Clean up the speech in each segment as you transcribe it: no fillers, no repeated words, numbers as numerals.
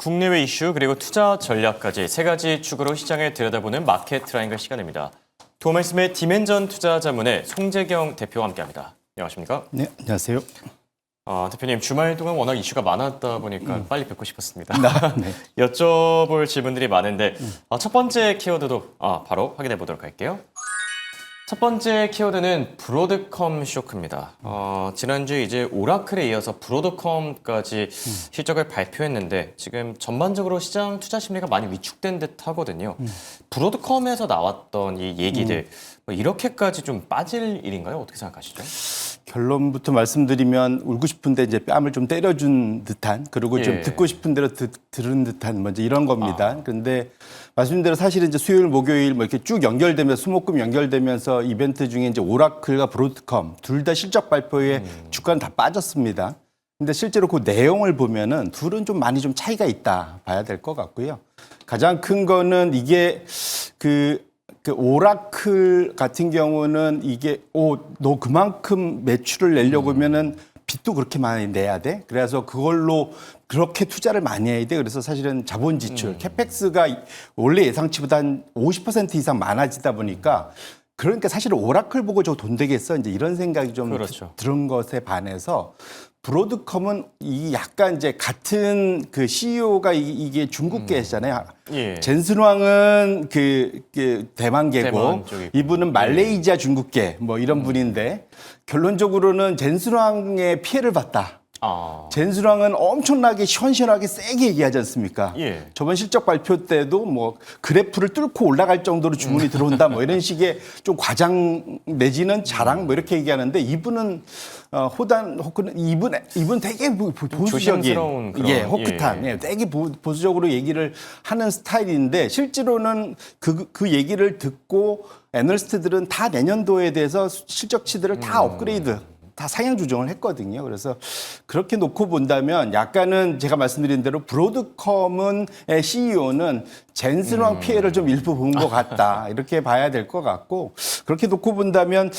국내외 이슈 그리고 투자 전략까지 세 가지 축으로 시장을 들여다보는 마켓 트라이앵글 시간입니다. 도말씀의 디멘전 투자자문의 송재경 대표와 함께합니다. 안녕하십니까? 네, 안녕하세요. 대표님 주말 동안 워낙 이슈가 많았다 보니까 빨리 뵙고 싶었습니다. 네. 여쭤볼 질문들이 많은데 첫 번째 키워드도 바로 확인해 보도록 할게요. 첫 번째 키워드는 브로드컴 쇼크입니다. 지난주에 이제 오라클에 이어서 브로드컴까지 실적을 발표했는데 지금 전반적으로 시장 투자 심리가 많이 위축된 듯 하거든요. 브로드컴에서 나왔던 이 얘기들 뭐 이렇게까지 좀 빠질 일인가요? 어떻게 생각하시죠? 결론부터 말씀드리면 울고 싶은데 이제 뺨을 좀 때려준 듯한 그리고 좀 듣고 싶은 대로 들은 듯한 먼저 이런 겁니다. 그런데 말씀드린 대로 사실은 이제 수요일, 목요일 뭐 이렇게 쭉 연결되면서 수목금 연결되면서 이벤트 중에 이제 오라클과 브로드컴 둘 다 실적 발표에 주가는 다 빠졌습니다. 근데 실제로 그 내용을 보면은 둘은 좀 많이 좀 차이가 있다 봐야 될 것 같고요. 가장 큰 거는 이게 그 오라클 같은 경우는 이게 너 그만큼 매출을 내려고 하면은 빚도 그렇게 많이 내야 돼. 그래서 그걸로 그렇게 투자를 많이 해야 돼. 그래서 사실은 자본 지출, 캐펙스가 원래 예상치보다 한 50% 이상 많아지다 보니까 그러니까 사실은 오라클 보고 저 돈 되겠어. 이제 이런 생각이 좀 그렇죠. 들은 것에 반해서 브로드컴은 이 약간 이제 같은 그 CEO가 이게 중국계잖아요. 젠슨왕은 그 대만계고 대만 쪽이고. 이분은 말레이시아 중국계 뭐 이런 분인데 결론적으로는 젠슨왕의 피해를 봤다. 젠슨왕은 엄청나게 시원시원하게 세게 얘기하지 않습니까? 저번 실적 발표 때도 뭐 그래프를 뚫고 올라갈 정도로 주문이 들어온다 뭐 이런 식의 좀 과장 내지는 자랑 뭐 이렇게 얘기하는데 이분은 이분 되게 보수적인 조심스러운 그런, 호끗한 되게 보수적으로 얘기를 하는 스타일인데 실제로는 그 얘기를 듣고 애널리스트들은 다 내년도에 대해서 실적치들을 다 업그레이드 다 상향 조정을 했거든요. 그래서 그렇게 놓고 본다면 약간은 제가 말씀드린 대로 브로드컴의 CEO는 젠슨왕 피해를 좀 일부 본 것 같다. 이렇게 봐야 될 것 같고 그렇게 놓고 본다면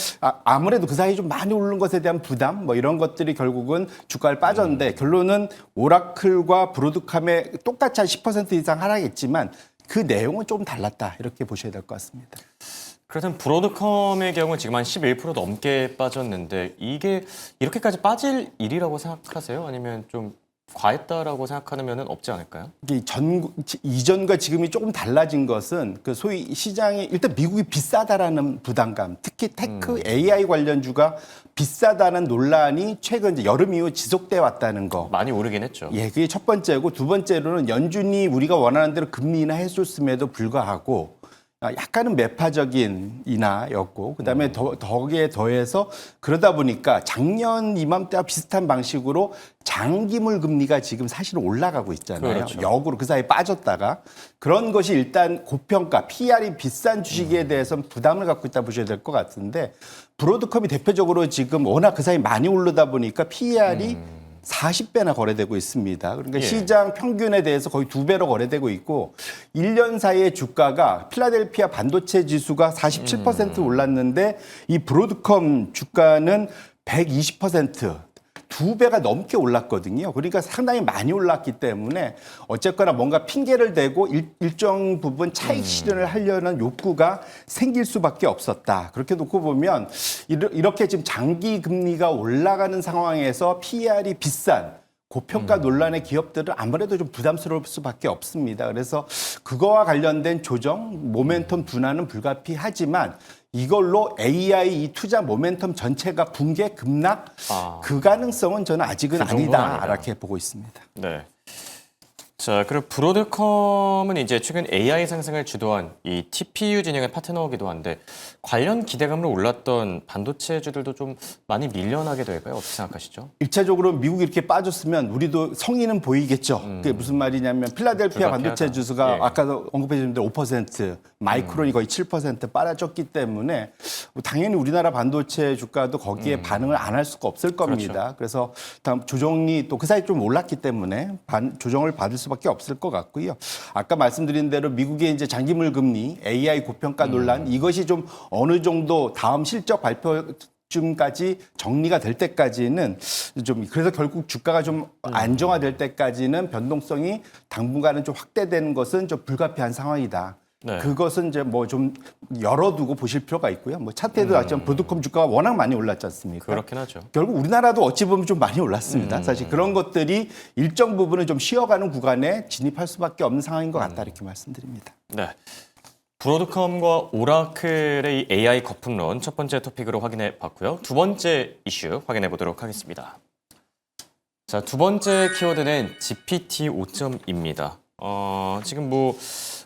아무래도 그 사이 좀 많이 오른 것에 대한 부담 뭐 이런 것들이 결국은 주가를 빠졌는데 결론은 오라클과 브로드컴에 똑같이 한 10% 이상 하락했지만 그 내용은 좀 달랐다. 이렇게 보셔야 될 것 같습니다. 그렇다면 브로드컴의 경우 지금 한 11% 넘게 빠졌는데 이게 이렇게까지 빠질 일이라고 생각하세요? 아니면 좀 과했다라고 생각하는 없지 않을까요? 이전과 지금이 조금 달라진 것은 그 소위 시장이 일단 미국이 비싸다라는 부담감, 특히 테크 AI 관련주가 비싸다는 논란이 최근 이제 여름 이후 지속돼 왔다는 거. 많이 오르긴 했죠. 그게 첫 번째고 두 번째로는 연준이 우리가 원하는 대로 금리 인하해줬음에도 불구하고 약간은 매파적인 인하였고 그다음에 덕에 더해서 그러다 보니까 작년 이맘때와 비슷한 방식으로 장기물 금리가 지금 사실은 올라가고 있잖아요. 그렇죠. 역으로 그 사이에 빠졌다가 그런 것이 일단 고평가, PR이 비싼 주식에 대해서는 부담을 갖고 있다 보셔야 될 것 같은데 브로드컴이 대표적으로 지금 워낙 그 사이 많이 오르다 보니까 PR이 40배나 거래되고 있습니다. 그러니까 시장 평균에 대해서 거의 2배로 거래되고 있고 1년 사이에 주가가 필라델피아 반도체 지수가 47% 올랐는데 이 브로드컴 주가는 120%, 2배가 넘게 올랐거든요. 그러니까 상당히 많이 올랐기 때문에 어쨌거나 뭔가 핑계를 대고 일정 부분 차익 실현을 하려는 욕구가 생길 수밖에 없었다. 그렇게 놓고 보면 이렇게 지금 장기 금리가 올라가는 상황에서 PER이 비싼 고평가 논란의 기업들은 아무래도 좀 부담스러울 수밖에 없습니다. 그래서 그거와 관련된 조정, 모멘텀 둔화는 불가피하지만 이걸로 AI 이 투자 모멘텀 전체가 붕괴 급락 그 가능성은 저는 아직은 아니다. 이렇게 보고 있습니다. 네. 자, 그리고 브로드컴은 이제 최근 AI 상승을 주도한 이 TPU 진영의 파트너이기도 한데 관련 기대감으로 올랐던 반도체주들도 좀 많이 밀려나게 될까요? 어떻게 생각하시죠? 1차적으로 미국이 이렇게 빠졌으면 우리도 성의는 보이겠죠. 그게 무슨 말이냐면 필라델피아 반도체 지수가 아까도 언급해 주신 대로 5%, 마이크론이 거의 7% 빨아졌기 때문에 당연히 우리나라 반도체 주가도 거기에 반응을 안 할 수가 없을 겁니다. 그래서 다음 조정이 또 그 사이 좀 올랐기 때문에 조정을 받을 수밖에 없을 것 같고요. 아까 말씀드린 대로 미국의 이제 장기물 금리, AI 고평가 논란 이것이 좀 어느 정도 다음 실적 발표 쯤까지 정리가 될 때까지는 좀 그래서 결국 주가가 좀 안정화될 때까지는 변동성이 당분간은 좀 확대되는 것은 좀 불가피한 상황이다. 네. 그것은 이제 뭐 좀 열어두고 보실 필요가 있고요. 뭐 차트에도 나왔지만 브로드컴 주가가 워낙 많이 올랐지 않습니까? 그렇긴 하죠. 결국 우리나라도 어찌 보면 좀 많이 올랐습니다. 사실 그런 것들이 일정 부분은 좀 쉬어가는 구간에 진입할 수밖에 없는 상황인 것 같다 이렇게 말씀드립니다. 네. 브로드컴과 오라클의 이 AI 거품론 첫 번째 토픽으로 확인해 봤고요. 두 번째 이슈 확인해 보도록 하겠습니다. 자, 두 번째 키워드는 GPT 5.2입니다. 지금 뭐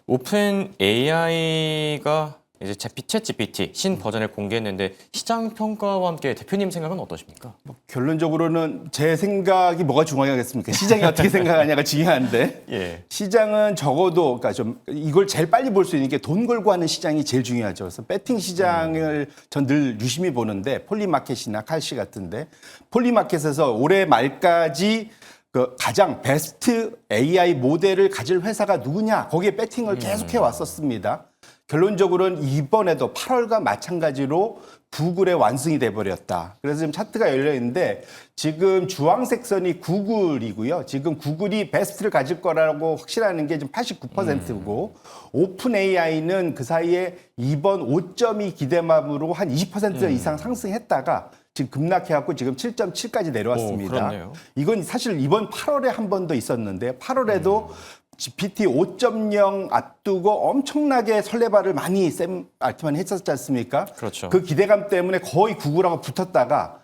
오픈 AI가 이제 챗 GPT 신 버전을 공개했는데 시장 평가와 함께 대표님 생각은 어떠십니까? 결론적으로는 제 생각이 뭐가 중요하겠습니까? 시장이 어떻게 생각하냐가 중요한데 예. 시장은 적어도 그러니까 좀 이걸 제일 빨리 볼 수 있는 게 돈 걸고 하는 시장이 제일 중요하죠. 그래서 배팅 시장을 전 늘 유심히 보는데 폴리마켓이나 칼시 같은데 폴리마켓에서 올해 말까지 그 가장 베스트 AI 모델을 가질 회사가 누구냐 거기에 배팅을 계속해 왔었습니다. 결론적으로는 이번에도 8월과 마찬가지로 구글의 완승이 돼버렸다. 그래서 지금 차트가 열려 있는데 지금 주황색 선이 구글이고요. 지금 구글이 베스트를 가질 거라고 확실하는 게 지금 89%고 오픈 AI는 그 사이에 이번 5.2 기대감으로 한 20% 이상 상승했다가 지금 급락해갖고 지금 7.7까지 내려왔습니다. 그렇네요. 이건 사실 이번 8월에 한 번 더 있었는데 8월에도 GPT 5.0 앞두고 엄청나게 설레발을 많이 샘 알트만이 했었지 않습니까? 그렇죠. 그 기대감 때문에 거의 구글하고 붙었다가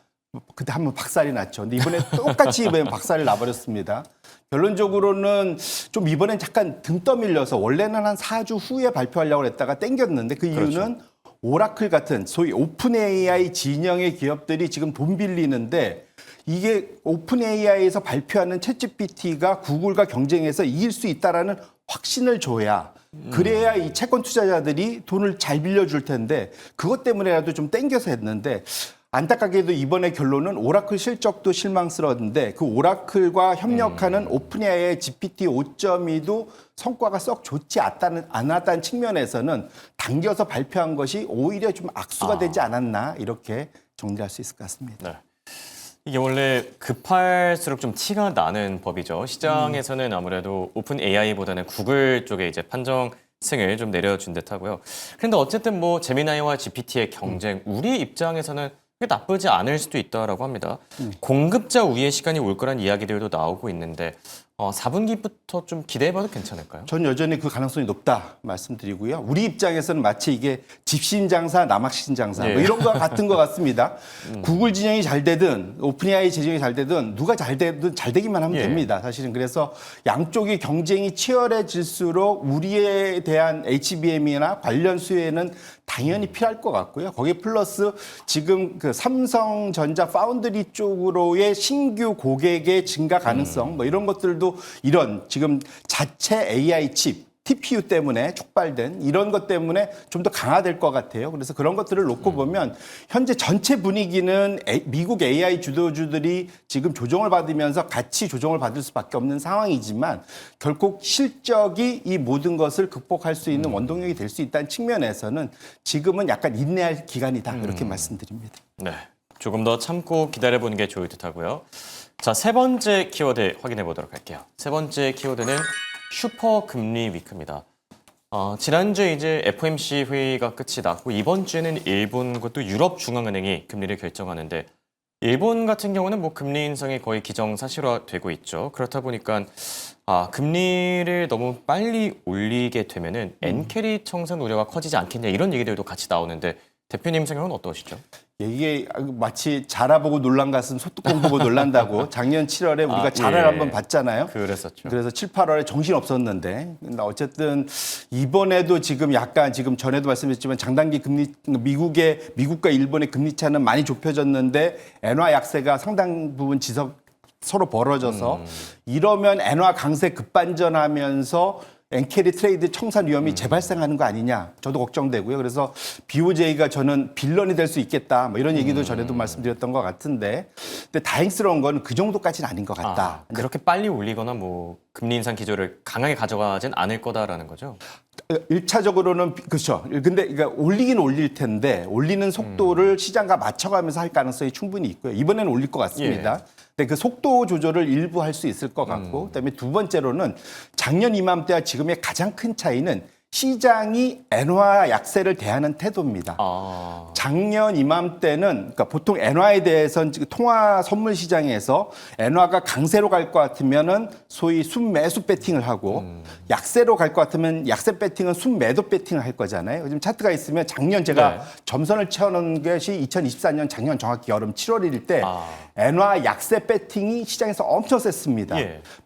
그때 한번 박살이 났죠. 근데 이번에 똑같이 이번에 박살이 나버렸습니다. 결론적으로는 좀 이번엔 잠깐 등 떠밀려서 원래는 한 4주 후에 발표하려고 했다가 땡겼는데 그 이유는 그렇죠. 오라클 같은 소위 오픈 AI 진영의 기업들이 지금 돈 빌리는데 이게 오픈 AI에서 발표하는 챗GPT가 구글과 경쟁해서 이길 수 있다라는 확신을 줘야 그래야 이 채권 투자자들이 돈을 잘 빌려줄 텐데 그것 때문에라도 좀 땡겨서 했는데 안타깝게도 이번에 결론은 오라클 실적도 실망스러웠는데 그 오라클과 협력하는 오픈 AI GPT 5.2도 성과가 썩 좋지 않았다는 측면에서는 당겨서 발표한 것이 오히려 좀 악수가 되지 않았나 이렇게 정리할 수 있을 것 같습니다. 네. 이게 원래 급할수록 좀 티가 나는 법이죠. 시장에서는 아무래도 오픈 AI보다는 구글 쪽에 이제 판정승을 좀 내려준 듯하고요. 그런데 어쨌든 뭐 제미나이와 GPT의 경쟁, 우리 입장에서는 그게 나쁘지 않을 수도 있다라고 합니다. 공급자 우위의 시간이 올 거란 이야기들도 나오고 있는데 4분기부터 좀 기대해봐도 괜찮을까요? 전 여전히 그 가능성이 높다 말씀드리고요. 우리 입장에서는 마치 이게 집신 장사, 남학신 장사 뭐 이런 거와 같은 것 같습니다. 구글 진영이 잘 되든 오픈 AI 진영이 잘 되든 누가 잘 되든 잘 되기만 하면 됩니다. 사실은 그래서 양쪽의 경쟁이 치열해질수록 우리에 대한 HBM이나 관련 수혜는 당연히 필요할 것 같고요. 거기에 플러스 지금 그 삼성전자 파운드리 쪽으로의 신규 고객의 증가 가능성 뭐 이런 것들도 이런 지금 자체 AI 칩 TPU 때문에 촉발된 이런 것 때문에 좀 더 강화될 것 같아요. 그래서 그런 것들을 놓고 보면 현재 전체 분위기는 미국 AI 주도주들이 지금 조정을 받으면서 같이 조정을 받을 수밖에 없는 상황이지만 결국 실적이 이 모든 것을 극복할 수 있는 원동력이 될 수 있다는 측면에서는 지금은 약간 인내할 기간이다 이렇게 말씀드립니다. 네, 조금 더 참고 기다려보는 게 좋을 듯하고요. 자, 세 번째 키워드 확인해 보도록 할게요. 세 번째 키워드는 슈퍼 금리 위크입니다. 지난주에 이제 FOMC 회의가 끝이 났고 이번 주에는 일본 그것도 유럽 중앙은행이 금리를 결정하는데 일본 같은 경우는 뭐 금리 인상이 거의 기정사실화되고 있죠. 그렇다 보니까 금리를 너무 빨리 올리게 되면은 엔캐리 청산 우려가 커지지 않겠냐 이런 얘기들도 같이 나오는데 대표님 생각은 어떠시죠? 이게 마치 자라보고 놀란 것은 소뚜껑 보고 놀란다고 작년 7월에 우리가 자라를 한번 봤잖아요. 그랬었죠. 그래서 7, 8월에 정신 없었는데 근데 어쨌든 이번에도 지금 약간 지금 전에도 말씀드렸지만 장단기 금리 미국과 일본의 금리 차는 많이 좁혀졌는데 엔화 약세가 상당 부분 서로 벌어져서 이러면 엔화 강세 급반전하면서 엔캐리 트레이드 청산 위험이 재발생하는 거 아니냐 저도 걱정되고요. 그래서 BOJ가 저는 빌런이 될 수 있겠다 뭐 이런 얘기도 전에도 말씀드렸던 것 같은데 근데 다행스러운 건 그 정도까지는 아닌 것 같다. 그렇게 빨리 올리거나 뭐 금리 인상 기조를 강하게 가져가진 않을 거다라는 거죠. 일차적으로는 그렇죠. 근데 그러니까 올리긴 올릴 텐데 올리는 속도를 시장과 맞춰가면서 할 가능성이 충분히 있고요. 이번에는 올릴 것 같습니다. 근데 그 속도 조절을 일부 할 수 있을 것 같고, 그다음에 두 번째로는 작년 이맘때와 지금의 가장 큰 차이는 시장이 엔화 약세를 대하는 태도입니다. 작년 이맘때는 그러니까 보통 엔화에 대해서는 통화 선물 시장에서 엔화가 강세로 갈 것 같으면은 소위 순매수 배팅을 하고 약세로 갈 것 같으면 약세 배팅은 순매도 배팅을 할 거잖아요. 지금 차트가 있으면 작년 제가 점선을 채워놓은 것이 2024년 작년 정확히 여름 7월일 때 엔화 약세 배팅이 시장에서 엄청 셌습니다.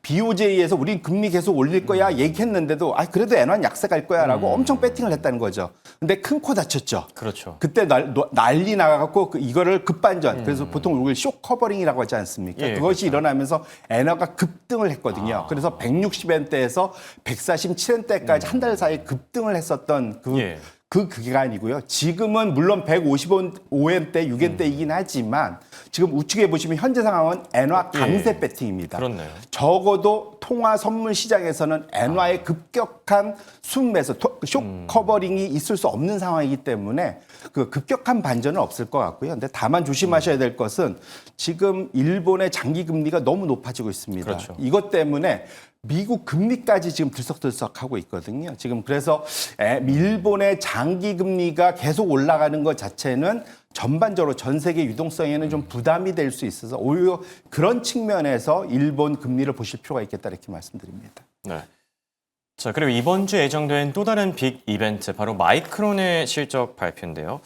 BOJ에서 우린 금리 계속 올릴 거야 얘기했는데도 그래도 엔화는 약세 갈 거야라고 엄청 배팅을 했다는 거죠. 근데 큰 코 다쳤죠. 그렇죠. 그때 난리 나가갖고 이거를 급반전. 그래서 보통 이걸 쇼 커버링이라고 하지 않습니까? 그것이 일어나면서 엔화가 급등을 했거든요. 그래서 160엔대에서 147엔대까지 한 달 사이에 급등을 했었던 그 기간이고요. 지금은 물론 155엔대, 6엔대이긴 하지만 지금 우측에 보시면 현재 상황은 엔화 강세 배팅입니다. 그렇네요. 적어도 통화 선물 시장에서는 엔화의 급격한 순매수, 쇼 커버링이 있을 수 없는 상황이기 때문에 그 급격한 반전은 없을 것 같고요. 근데 다만 조심하셔야 될 것은 지금 일본의 장기 금리가 너무 높아지고 있습니다. 그렇죠. 이것 때문에 미국 금리까지 지금 들썩들썩하고 있거든요. 지금 그래서 일본의 장기 금리가 계속 올라가는 것 자체는 전반적으로 전 세계 유동성에는 좀 부담이 될 수 있어서 오히려 그런 측면에서 일본 금리를 보실 필요가 있겠다 이렇게 말씀드립니다. 네. 자, 그리고 이번 주에 예정된 또 다른 빅 이벤트 바로 마이크론의 실적 발표인데요.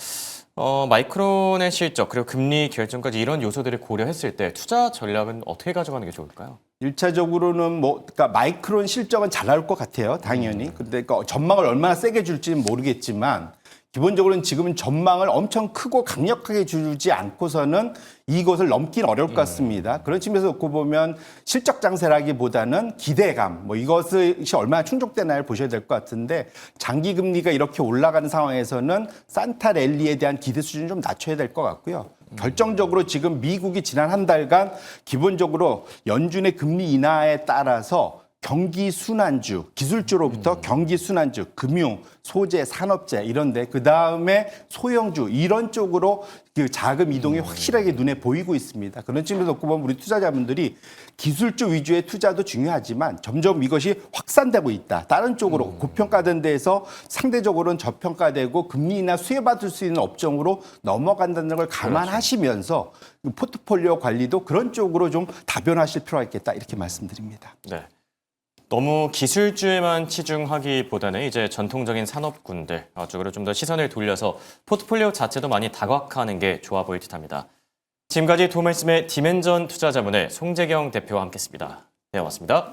마이크론의 실적 그리고 금리 결정까지 이런 요소들을 고려했을 때 투자 전략은 어떻게 가져가는 게 좋을까요? 1차적으로는 그러니까 마이크론 실적은 잘 나올 것 같아요, 당연히. 근데 그 전망을 얼마나 세게 줄지는 모르겠지만 기본적으로는 지금은 전망을 엄청 크고 강력하게 주지 않고서는 이것을 넘긴 어려울 것 같습니다. 그런 측면에서 놓고 보면 실적 장세라기보다는 기대감, 이것이 얼마나 충족되나를 보셔야 될 것 같은데 장기 금리가 이렇게 올라가는 상황에서는 산타 랠리에 대한 기대 수준을 좀 낮춰야 될 것 같고요. 결정적으로 지금 미국이 지난 한 달간 기본적으로 연준의 금리 인하에 따라서 경기 순환주, 기술주로부터 경기 순환주, 금융, 소재, 산업재 이런데 그다음에 소형주 이런 쪽으로 그 자금 이동이 확실하게 눈에 보이고 있습니다. 그런 측면에서 놓고 보면 우리 투자자분들이 기술주 위주의 투자도 중요하지만 점점 이것이 확산되고 있다. 다른 쪽으로 고평가된 데에서 상대적으로는 저평가되고 금리 인하 수혜받을 수 있는 업종으로 넘어간다는 걸 감안하시면서 포트폴리오 관리도 그런 쪽으로 좀 다변화하실 필요가 있겠다 이렇게 말씀드립니다. 네. 너무 기술주에만 치중하기보다는 이제 전통적인 산업군들 쪽으로 좀 더 시선을 돌려서 포트폴리오 자체도 많이 다각화하는 게 좋아 보일 듯합니다. 지금까지 도말씀의 디멘전 투자자문의 송재경 대표와 함께했습니다. 네, 고맙습니다.